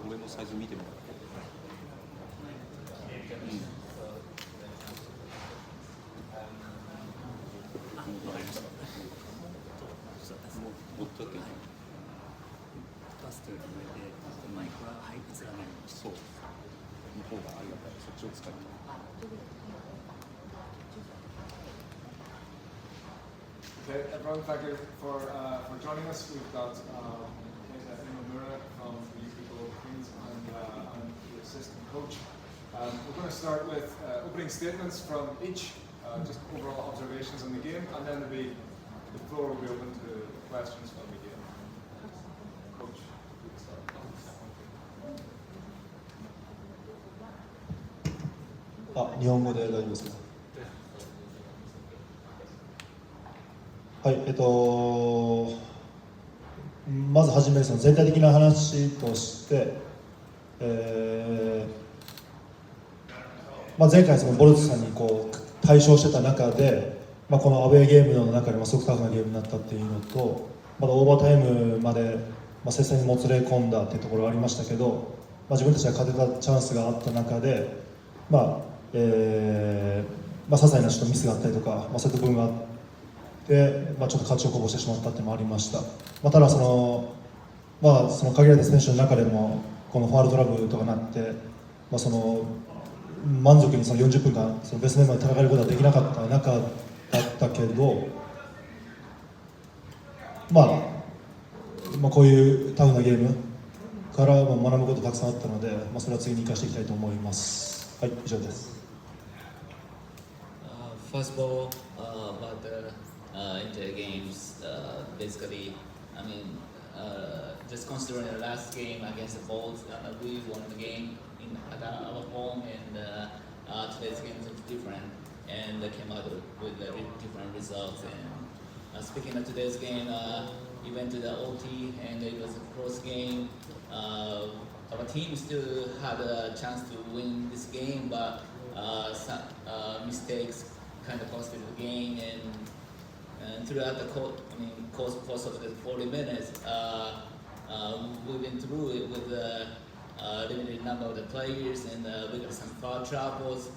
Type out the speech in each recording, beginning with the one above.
俺のサイズ見てもらって。わかりました。もっとだけ出すという上でマイクは配列がない。そう。の方がありがたい。そっちを使いたい。Okay, everyone, thank you for joining us. We've got Mura from the Ryukyu Queens and the assistant coach. We're going to start with opening statements from each, just overall observations on the game, and then the floor will be open to questions from the game. Coach, you can start. 日本語で大丈夫ですか。はい、まずはじめその全体的な話として、前回そのボルツさんに対勝してた中で、このアウェーゲームの中でもすごくタフなゲームになったっていうのと、まだオーバータイムまで接戦にもつれ込んだっていうところがありましたけど、自分たちが勝てたチャンスがあった中で、些細なちょっとミスがあったりとか、そういった部分があって。ちょっと勝ちをこぼしてしまったっていうのもありました。ただその限られた選手の中でもこのファウルトラブルとかなって、その満足にその40分間そのベストメンバーで戦えることができなかった中だったけど、こういうタフなゲームから学ぶことたくさんあったので、それは次に生かしていきたいと思います。はい、以上です。First of all, about the inter games, basically, I mean, just considering the last game against the Bulls, we won the game at our home, and today's game is different, and came out with different results. And speaking of today's game, we went to the OT, and it was a close game. Our team still had a chance to win this game, but some mistakes kind of costed the game, and throughout the course of the 40 minutes, we went through it with a limited number of the players, and we got some foul troubles.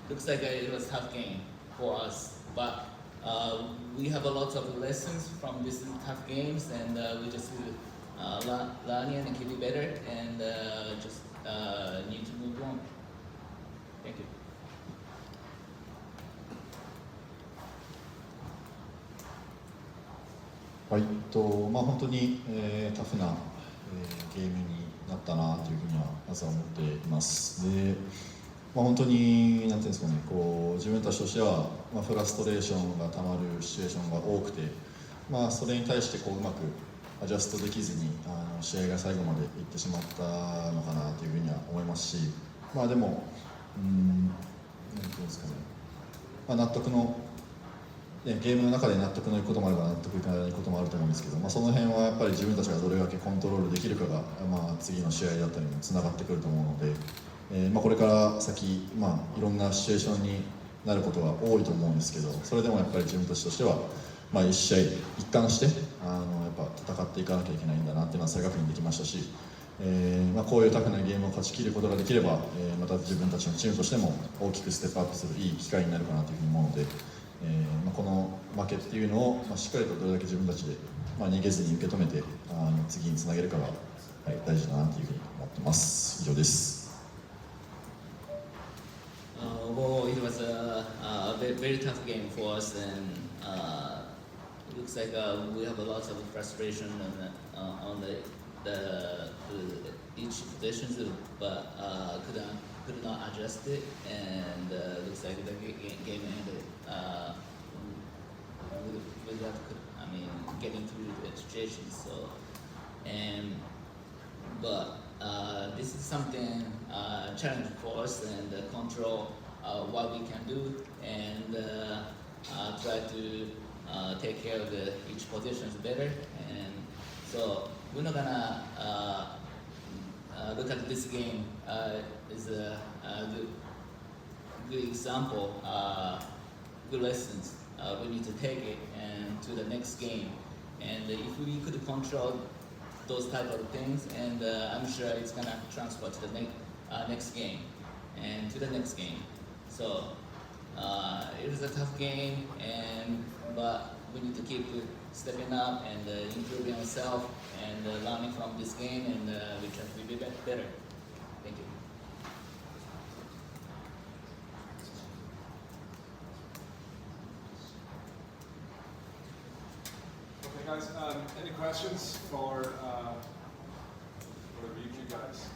Looks like it was a tough game for us, but we have a lot of lessons from these tough games, and we just learn and keep it better, and just need to move on. Thank you. はい、本当に、タフな、ゲームになったなというふうにはまずは思っています。で、本当になんていうんですかね、自分たちとしては、フラストレーションがたまるシチュエーションが多くて、それに対してうまくアジャストできずに試合が最後までいってしまったのかなというふうには思いますし、でもなんていうんですかね、納得のゲームの中で納得のいくこともあれば納得いかないこともあると思うんですけど、その辺はやっぱり自分たちがどれだけコントロールできるかが、次の試合だったりにもつながってくると思うので、これから先、いろんなシチュエーションになることが多いと思うんですけど、それでもやっぱり自分たちとしては、一試合一貫してやっぱ戦っていかなきゃいけないんだなっていうのは再確認できましたし、こういうタフなゲームを勝ち切ることができれば、また自分たちのチームとしても大きくステップアップするいい機会になるかなというふうに思うので、この負けっていうのを、しっかりとどれだけ自分たちで、逃げずに受け止めて次につなげるかが、大事だなというふうに思ってます。以上です。Well, it was a very tough game for us, and it looks like we have a lot of frustration on each position, but could not adjust it, and looks like the game ended without, getting through the situation. So, but this is something challenging for us, and control what we can do, and try to take care of each positions better. And so we're not gonna look at this game as a good example, good lessons. We need to take it and to the next game. And if we could control those type of things, and I'm sure it's gonna transfer to the next game and to the next game. So it was a tough game, but we need to keep stepping up and improving ourselves and learning from this game, and we try to be better. Thank you. Okay, guys. Any questions for the Ryukyu guys?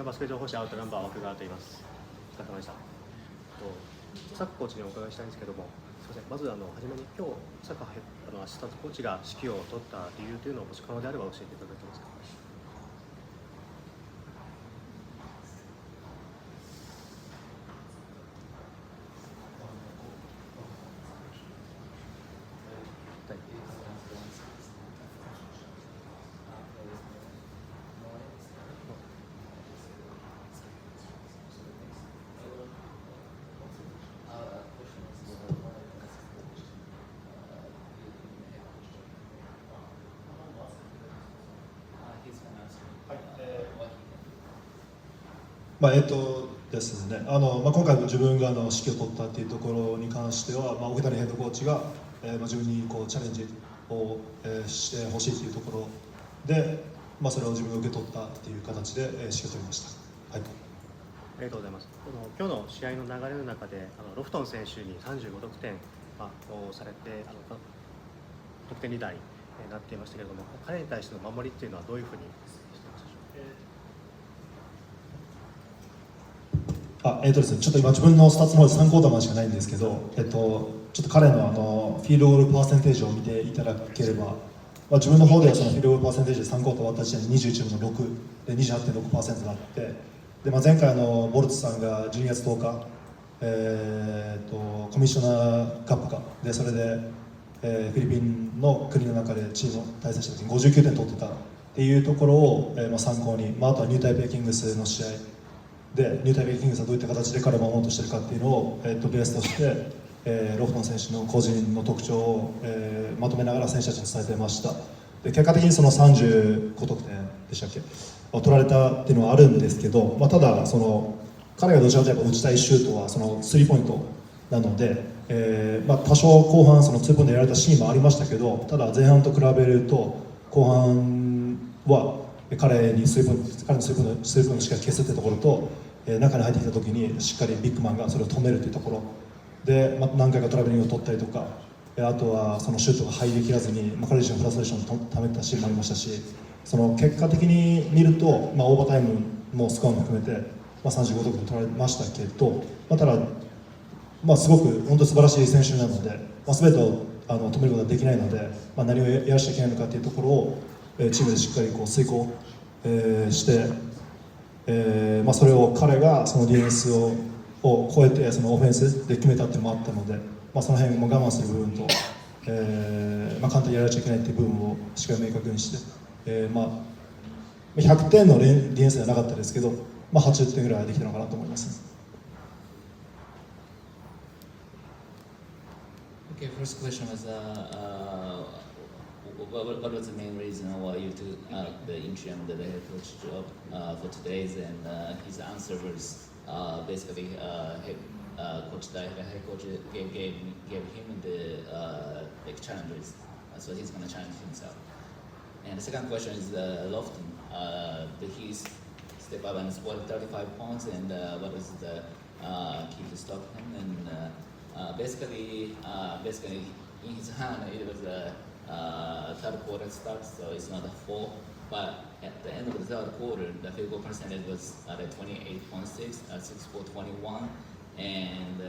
バスケ情報誌アウトナンバー奥川と言います。お疲れ様でした。サッカーコーチにお伺いしたいんですけども、すみません。まず初めに今日サッカーアシスタントコーチが指揮を取った理由というのをもし可能であれば教えていただけますか。ですね、今回自分が指揮を取ったっていうところに関しては、奥谷ヘッドコーチが、自分にチャレンジを、してほしいというところで、それを自分が受け取ったっていう形で、指揮を取りました。はい、ありがとうございます。今日の試合の流れの中でロフトン選手に35得点、をされて得点リーダーになっていましたけれども、彼に対しての守りっていうのはどういうふうにしていましたでしょうか。ですね、ちょっと今自分のスタッツの方で3クォーターまでしかないんですけど、ちょっと彼のフィールドゴールパーセンテージを見ていただければ、自分の方ではそのフィールドゴールパーセンテージで3クォーター終わった時点で21分の6で 28.6% があって、で、前回ボルツさんが12月10日、コミッショナーカップかで、それで、フィリピンの国の中でチームを対戦した時に59点取ってたっていうところを、参考に、あとはニュータイペイキングスの試合で、ニュータイペイキングスはどういった形で彼を守ろうとしているかっていうのを、ベースとして、ロフトン選手の個人の特徴を、まとめながら選手たちに伝えていました。で、結果的にその35得点でしたっけを取られたっていうのはあるんですけど、ただ彼がどちらかというと打ちたいシュートはそのスリーポイントなので、多少後半そのツーポイントやられたシーンもありましたけど、ただ前半と比べると後半は彼のスリーポイントをしっかり消すってところと、中に入ってきた時にしっかりビッグマンがそれを止めるというところで、何回かトラベリングを取ったりとか、あとはそのシュートが入りきらずに、彼自身のフラストレーションをためたシーンもありましたし、その結果的に見ると、オーバータイムもスコアも含めて、35得点取られましたけど、ただ、すごく本当に素晴らしい選手なので、全てを止めることはできないので、何をやらしちゃいけないのかというところを、チームでしっかり遂行、して、それを彼がそのディフェンスを超えてそのオフェンスで決めたっていうのもあったので、その辺も我慢する部分と、簡単にやられちゃいけないっていう部分をしっかり明確にして、100点のディフェンスではなかったですけど、80点ぐらいはできたのかなと思います。Okay, first question was what was the main reason why you took the interim the head coach job for today's, and his answer was basically head coach gave him the challenges, so he's going to challenge himself. And the second question is Lofton. He step up and scored 35 points, and what was the key to stop him? And basically in his hand it was a third quarter start, so it's not a full. But at the end of the third quarter, the field goal percentage was at 28.6, 6-for-21, and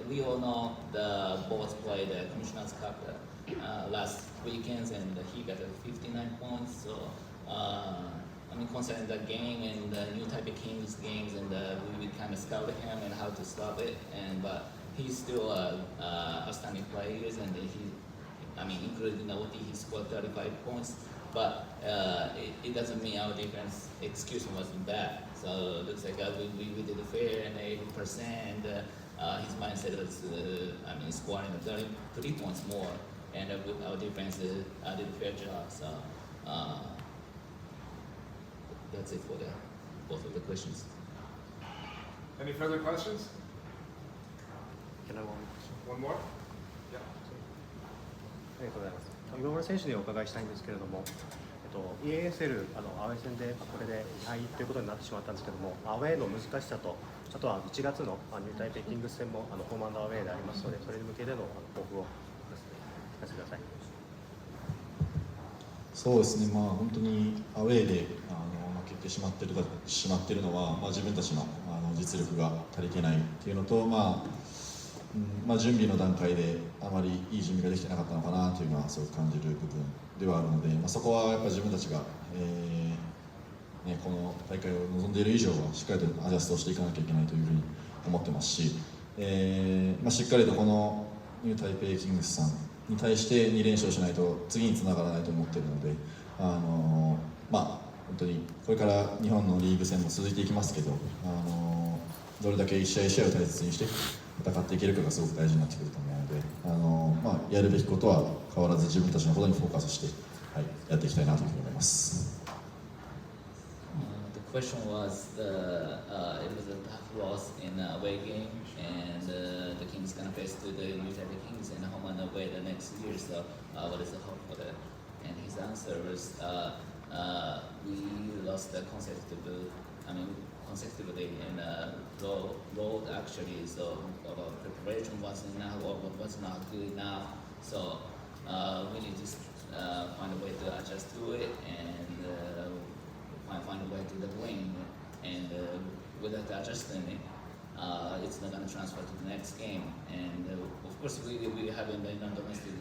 we all know the Bulls played the Commissioner's Cup last weekends, and he got 59 points. So concerning the game and the new type of Kings games, and we kind of scouted him and how to stop it, but he's still outstanding players, and including in the OT, he scored 35 points. But it doesn't mean our defense execution wasn't bad. So it looks like we did fair and 80%. And his mindset was, scoring 33 points more. and our defense did a fair job. So that's it for both of the questions. Any further questions? Can I have one question? One more? Yeah. ありがとうございます。今村選手にお伺いしたいんですけれども、EASL アウェー戦でこれで2敗ということになってしまったんですけども、アウェーの難しさと、あとは1月のニュータイペキングス戦もホーム&アウェーでありますので、それに向けての抱負を聞かせてください。そうですね、本当にアウェーで負けてしまってるのは、自分たちの実力が足りてないっていうのと、準備の段階であまりいい準備ができてなかったのかなというのはすごく感じる部分ではあるので、そこはやっぱり自分たちが、この大会を望んでいる以上はしっかりとアジャストしていかなきゃいけないというふうに思ってますし、しっかりとこのニュータイペイキングスさんに対して2連勝しないと次につながらないと思っているので、本当にこれから日本のリーグ戦も続いていきますけど、どれだけ一試合一試合を大切にして戦っていけるかがすごく大事になってくると思うので、やるべきことは変わらず自分たちのことにフォーカスして、やっていきたいなというふうに思います。The question was it was a tough loss in the away game, and the Kings gonna face to the New Taipei Kings in home and away the next year. So what is the hope for that? And his answer was we lost consecutively in road actually. So our preparation wasn't not good enough. So we need to find a way to adjust to it and find a way to the win. And without adjusting it, it's not going to transfer to the next game. And of course, we having the domestic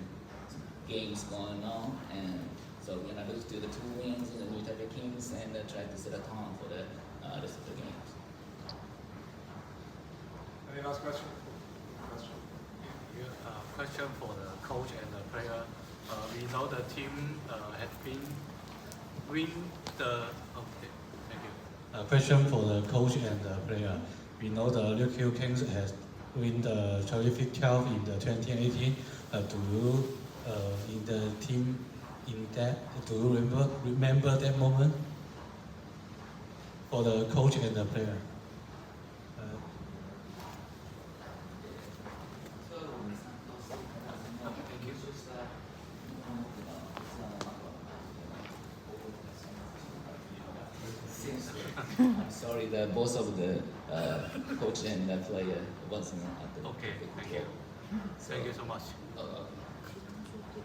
games going on, and so we're gonna look to the 2 wins in the New Taipei Kings and try to set a tone for the rest of the games. Any last question? Question for the coach and the player. We know the team has been win the. Okay, thank you. Question for the coach and the player. We know the Ryukyu Kings has win the terrific 12 in the 2018. Do you in the team in that? Do you remember that moment for the coach and the player? I'm sorry that both of the coach and the player wasn't at the. Okay, thank you. Thank you so much.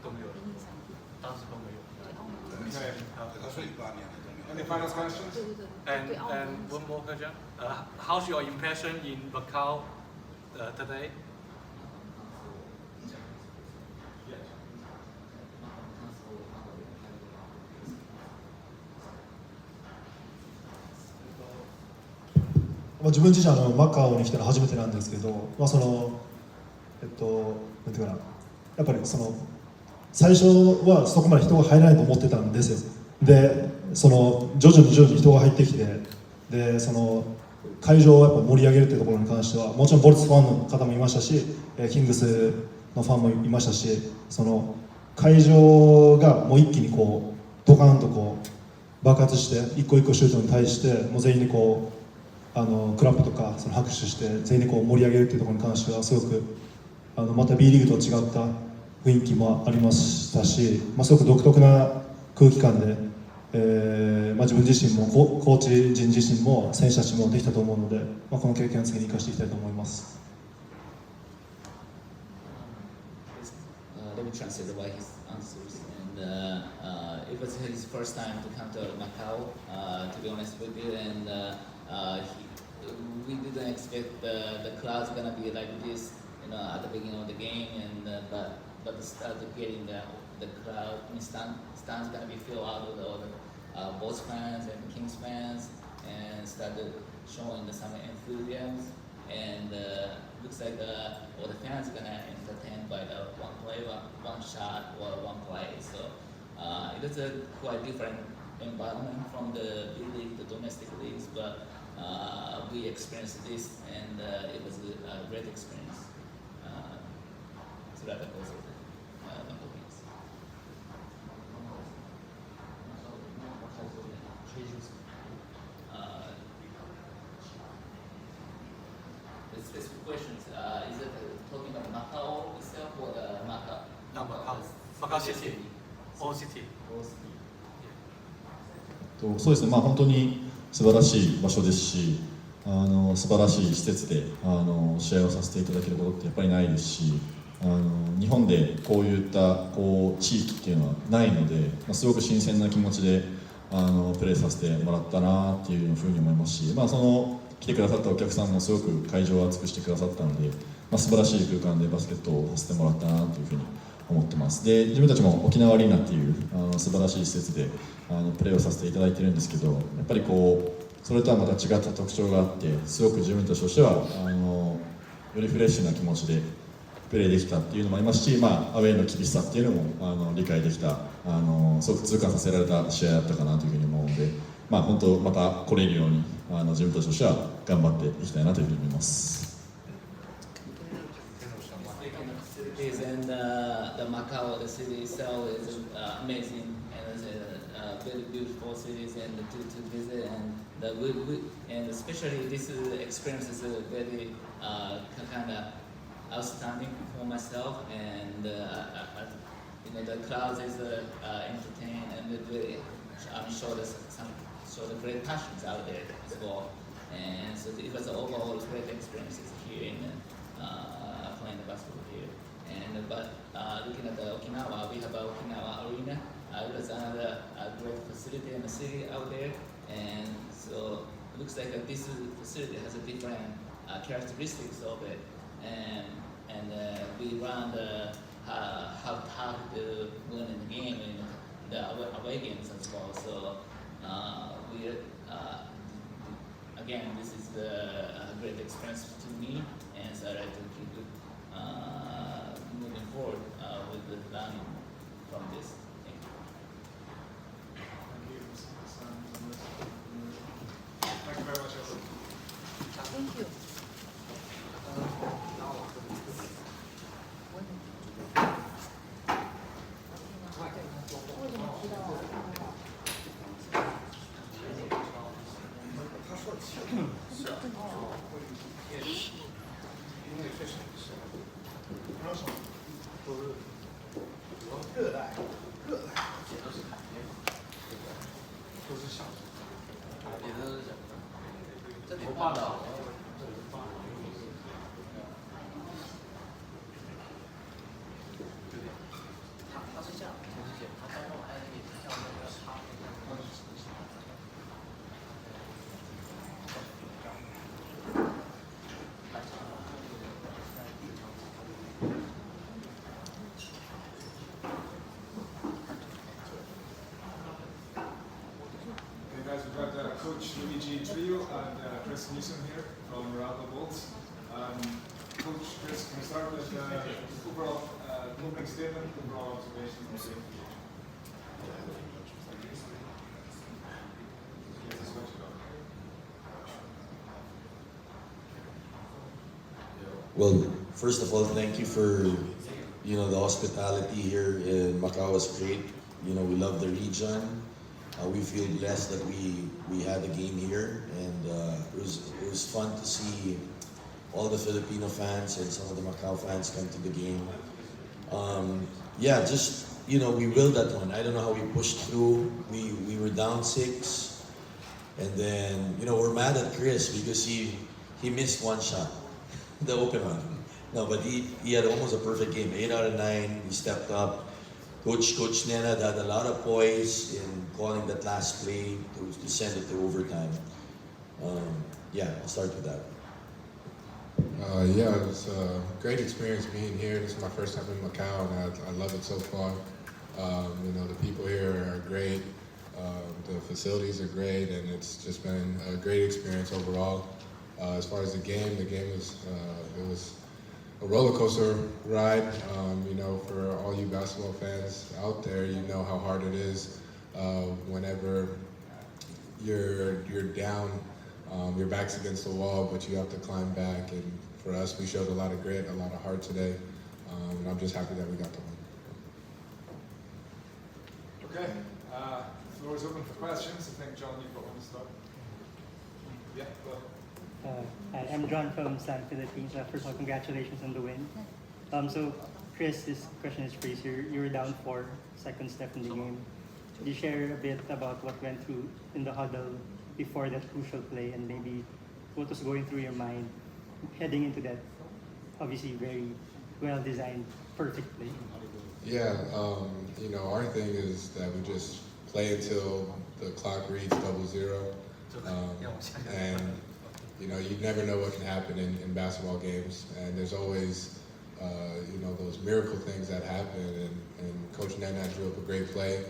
都没有，当时都没有。 Okay. Any final questions? And one more question. How's your impression in Macau today?「自分自身マカオに来たの初めてなんですけど、なんていうかな、やっぱり最初はそこまで人が入らないと思ってたんですよ。で徐々に人が入ってきて、で会場をやっぱ盛り上げるっていうところに関してはもちろんボルツファンの方もいましたし、キングスのファンもいましたし、会場がもう一気にドカンと爆発して、一個一個シュートに対してもう全員でクラップとか拍手して全員で盛り上げるっていうところに関してはすごくまた B リーグと違った雰囲気もありましたし、すごく独特な空気感で、自分自身もコーチ陣自身も選手たちもできたと思うので、この経験を次に生かしていきたいと思います。Let me translate why his answers. And it was his first time to come to Macau, to be honest with you, and we didn't expect the crowd's gonna be like this, at the beginning of the game, and but started getting the crowd stands gonna be filled out with all the Bulls fans and Kings fans, and started showing some enthusiasm, and looks like all the fans are gonna entertained by the one play, one shot or one play. So it is a quite different environment from the B-League, the domestic leagues, but we experienced this, and it was a great experience. So that goes with it. specific questions. Is it talking about Macau itself or the Macau? No, Macau City. All city. そうですね、まあ、本当に素晴らしい場所ですし、素晴らしい施設で試合をさせていただけることってやっぱりないですし、日本でこういった地域っていうのはないので、すごく新鮮な気持ちでプレーさせてもらったなっていうふうに思いますし、来てくださったお客さんもすごく会場を熱くしてくださったので、素晴らしい空間でバスケットをさせてもらったなというふうに思ってます。で、自分たちも沖縄アリーナっていう素晴らしい施設でプレーをさせていただいてるんですけど、やっぱりそれとはまた違った特徴があって、すごく自分たちとしてはよりフレッシュな気持ちでプレーできたっていうのもありますし、アウェーの厳しさっていうのも理解できた、すごく痛感させられた試合だったかなというふうに思うので、本当また来れるように自分たちとしては頑張っていきたいなというふうに思います。And the Macau, the city itself is amazing and it's a very beautiful cities and to visit and especially this experience is very kind of outstanding for myself and the crowd is entertained and very, I'm sure there's the great passions out there as well, and so it was an overall great experiences here in playing the basketball here. And but looking at the Okinawa, we have an Okinawa arena. It was another great facility in the city out there, and so it looks like this facility has a different characteristics of it, and we run how to win in the game in the away games as well. So we again, this is a great experience to me, and so I like to keep it moving forward with the learning from this. Thank you. Thank you very much, everyone. Thank you. Guys, we've got Coach Luigi Trio and Chris Newsom here from Meralco Bolts. Coach Chris, can we start with overall opening statement, overall observations from the game? Well, first of all, thank you for the hospitality here in Macau is great. We love the region. We feel blessed that we had a game here, and it was fun to see all the Filipino fans and some of the Macau fans come to the game. We willed that one. I don't know how we pushed through. We were down 6, and then we're mad at Chris because he missed one shot, the open one. No, but he had almost a perfect game. 8 out of 9. He stepped up. Coach Nenad had a lot of poise in calling that last play to send it to overtime. I'll start with that. It was a great experience being here. This is my first time in Macau, and I love it so far. The people here are great. The facilities are great, and it's just been a great experience overall. As far as the game was a roller coaster ride. For all you basketball fans out there, you know how hard it is whenever you're down, your back's against the wall, but you have to climb back. And for us, we showed a lot of grit, a lot of heart today, and I'm just happy that we got to win. Okay, the floor is open for questions. I think, John, you've got one to start. Yeah, go ahead. I'm John from San Philippines. First of all, congratulations on the win. So, Chris, this question is for you. You were down 4 seconds left in the game. Could you share a bit about what went through in the huddle before that crucial play, and maybe what was going through your mind heading into that obviously very well-designed, perfect play? Yeah, you know, our thing is that we just play until the clock reads 00. And, you know, you never know what can happen in basketball games. And there's always, you know, those miracle things that happen. And Coach Nana drew up a great play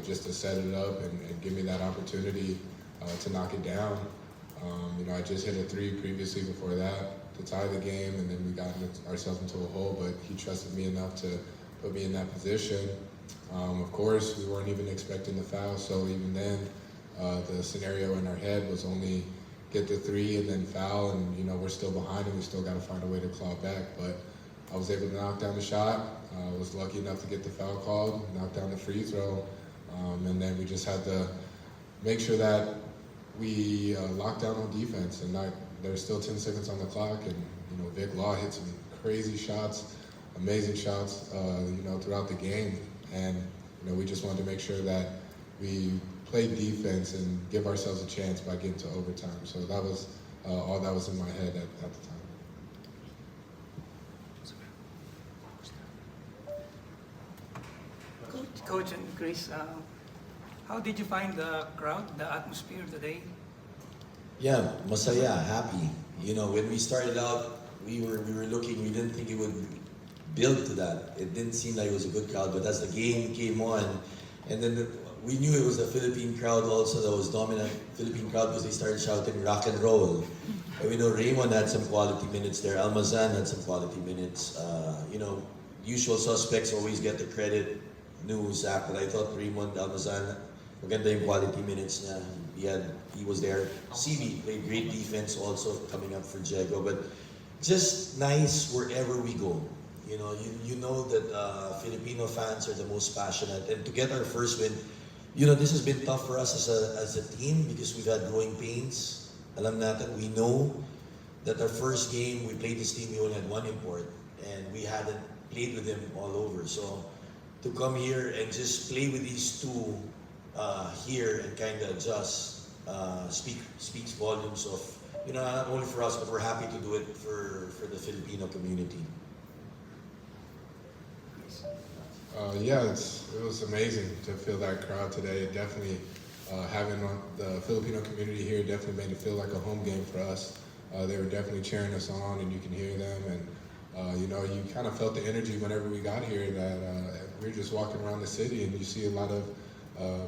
just to set it up and give me that opportunity to knock it down. You know, I just hit a 3 previously before that to tie the game, and then we got ourselves into a hole, but he trusted me enough to put me in that position. Of course, we weren't even expecting the foul, so even then, the scenario in our head was only get the 3 and then foul, and you know, we're still behind and we still got to find a way to claw back. But I was able to knock down the shot. I was lucky enough to get the foul called, knock down the free throw, and then we just had to make sure that we locked down on defense. And there's still 10 seconds on the clock, and you know, Vic Law hit some crazy shots, amazing shots, you know, throughout the game. And you know, we just wanted to make sure that we played defense and give ourselves a chance by getting to overtime. So that was all that was in my head at the time. Coach and Chris, how did you find the crowd, the atmosphere today? Yeah, masaya, happy. You know, when we started out, we were looking, we didn't think it would build to that. It didn't seem like it was a good crowd, but as the game came on, and then we knew it was a Philippine crowd also that was dominant. Philippine crowd because they started shouting rock and roll. And we know Raymond had some quality minutes there. Almazan had some quality minutes. You know, usual suspects always get the credit. New Zach, but I thought Raymond, Almazan, maganda yung quality minutes niya. He was there. CB played great defense also coming up for Diego, but just nice wherever we go. You know, you know that Filipino fans are the most passionate, and to get our first win, you know, this has been tough for us as a team because we've had growing pains. Alam natin, we know that our first game, we played this team, we only had 1 import, and we hadn't played with them all over. So to come here and just play with these 2 here and kind of adjust speaks volumes of, you know, not only for us, but we're happy to do it for the Filipino community. Yeah, it was amazing to feel that crowd today. It definitely, having the Filipino community here definitely made it feel like a home game for us. They were definitely cheering us on, and you can hear them. And you know, you kind of felt the energy whenever we got here that we were just walking around the city, and you see a lot of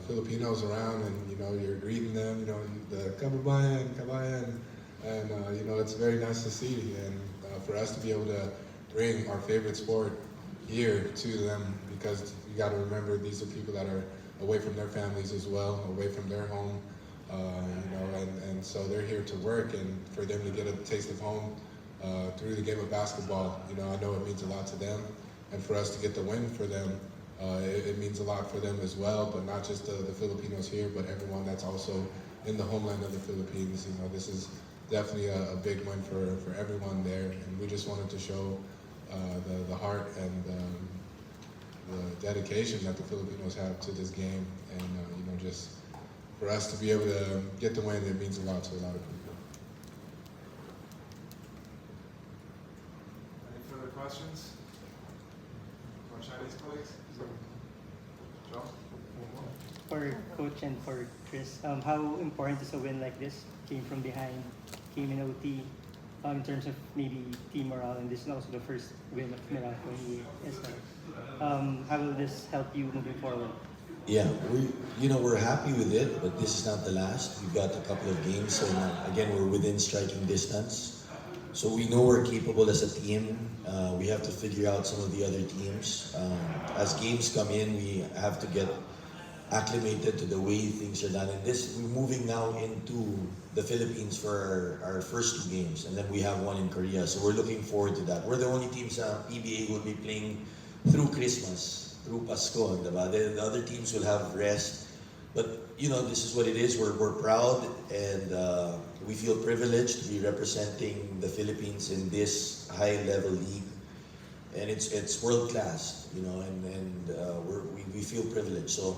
Filipinos around, and you know, you're greeting them. You know, the kababayan, kabayan, and you know, it's very nice to see. And for us to be able to bring our favorite sport here to them, because you got to remember these are people that are away from their families as well, away from their home, you know, and so they're here to work, and for them to get a taste of home through the game of basketball, you know, I know it means a lot to them, and for us to get the win for them, it means a lot for them as well, but not just the Filipinos here, but everyone that's also in the homeland of the Philippines. You know, this is definitely a big win for everyone there, and we just wanted to show the heart and the dedication that the Filipinos have to this game, and you know, just for us to be able to get the win, it means a lot to a lot of people. Any further questions? Our Chinese colleagues? John? For Coach and for Chris, how important is a win like this? Came from behind, came in OT, in terms of maybe team morale, and this is also the first win of Meralco in the SL. How will this help you moving forward? Yeah, we're happy with it, but this is not the last. We've got a couple of games, and again, we're within striking distance. So we know we're capable as a team. We have to figure out some of the other teams. As games come in, we have to get acclimated to the way things are done. And we're moving now into the Philippines for our first 2 games, and then we have 1 in Korea. So we're looking forward to that. We're the only teams PBA will be playing through Christmas, through Pasko, diba? The other teams will have rest. But this is what it is. We're proud, and we feel privileged to be representing the Philippines in this high-level league, and it's world class. We feel privileged. So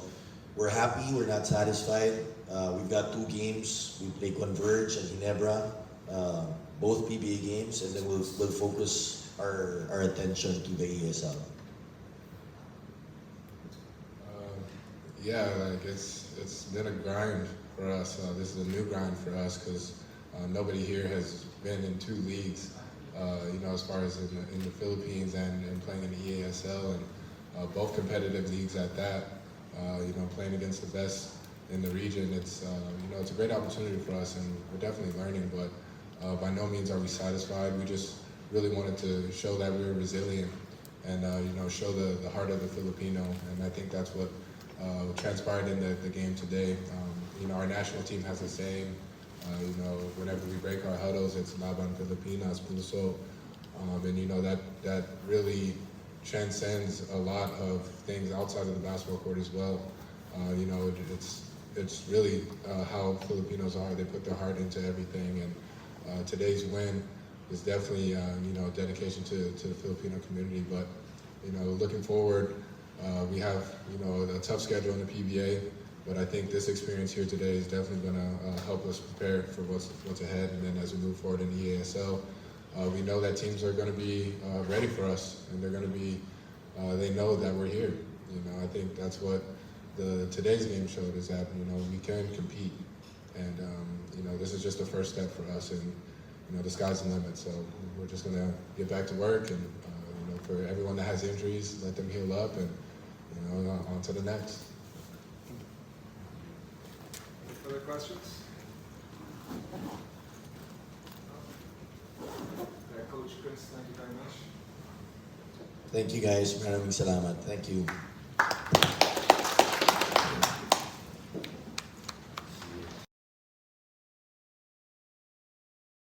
we're happy. We're not satisfied. We've got 2 games. We play Converge and Ginebra, both PBA games, and then we'll focus our attention to the ESL. Yeah, like it's been a grind for us. This is a new grind for us because nobody here has been in 2 leagues. As far as in the Philippines and playing in the EASL, and both competitive leagues at that. Playing against the best in the region, it's a great opportunity for us, and we're definitely learning. But by no means are we satisfied. We just really wanted to show that we were resilient, and show the heart of the Filipino, and I think that's what transpired in the game today. Our national team has a saying. Whenever we break our huddles, it's Laban Pilipinas, Puso. And that really transcends a lot of things outside of the basketball court as well. It's really how Filipinos are. They put their heart into everything, and today's win is definitely dedication to the Filipino community. But looking forward, we have a tough schedule in the PBA. But I think this experience here today is definitely going to help us prepare for what's ahead. And then as we move forward in the EASL, we know that teams are going to be ready for us, and they're going to be. They know that we're here. I think that's what today's game showed, is that we can compete, and this is just the first step for us, and the sky's the limit. So we're just going to get back to work, and for everyone that has injuries, let them heal up, and on to the next. Further questions? Okay, Coach Chris, thank you very much. Thank you guys. Maraming salamat. Thank you.